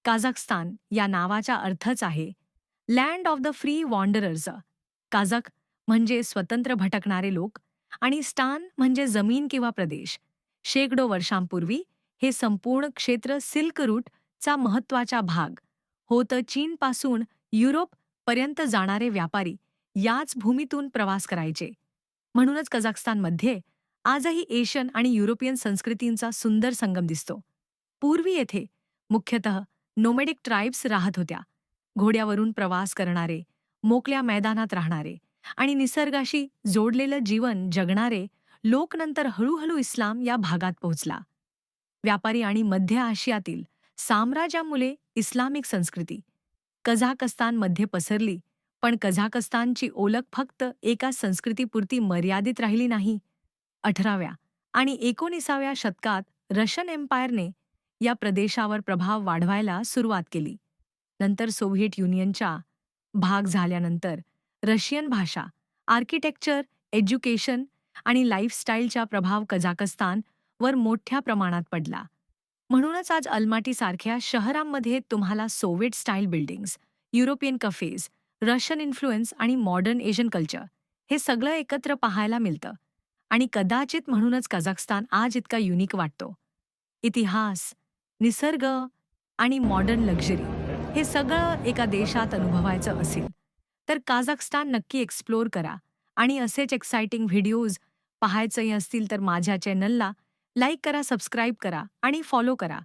काझाकस्तान या नावाचा अर्थच आहे land of the free wanderers. Kazakh म्हणजे स्वतंत्र भटकणारे लोक आणि स्थान म्हणजे जमीन किंवा प्रदेश. शेकडो वर्षांपूर्वी हे संपूर्ण क्षेत्र सिल्क रूटचा महत्त्वाचा भाग होतं. चीनपासून युरोप पर्यंत जाणारे व्यापारी याच भूमीतून प्रवास करायचे. म्हणूनच कझाकस्तानमध्ये आजही एशियन आणि युरोपियन संस्कृतींचा सुंदर संगम दिसतो. पूर्वी येथे मुख्यतः नोमॅडिक ट्राइब्स राहत होत्या. घोड्यावरून प्रवास करणारे, मोकळ्या मैदानात राहणारे आणि निसर्गाशी जोडलेलं जीवन जगणारे लोक नंतर हळूहळू इस्लाम या भागात पोहोचला. व्यापारी आणि मध्य आशियातील साम्राज्यामुळे इस्लामिक संस्कृती कझाकस्तानमध्ये पसरली. पण कझाकस्तानची ओळख फक्त एका संस्कृतीपुरती मर्यादित राहिली नाही. 18व्या आणि 19व्या शतकात रशियन एम्पायरने या प्रदेशावर प्रभाव वाढवायला सुरुवात केली. नंतर सोव्हिएट युनियनचा भाग झाल्यानंतर रशियन भाषा, आर्किटेक्चर, एज्युकेशन आणि लाईफस्टाईलचा प्रभाव कझाकस्तानवर मोठ्या प्रमाणात पडला. म्हणूनच आज अल्माटीसारख्या शहरांमध्ये तुम्हाला Soviet style buildings, European cafes, Russian influence आणि मॉडर्न एशियन कल्चर हे सगळं एकत्र पाहायला मिळतं. आणि कदाचित म्हणूनच कझाकस्तान आज इतका युनिक वाटतो. इतिहास, निसर्ग आणि मॉडर्न लक्झरी हे सगळं एका देशात अनुभवायचं असेल तर काझाकस्तान नक्की एक्सप्लोर करा. आणि असेच एक्साइटिंग व्हिडिओज पाहायचे असतील तर माझ्या चॅनलला लाईक करा, सबस्क्राईब करा आणि फॉलो करा.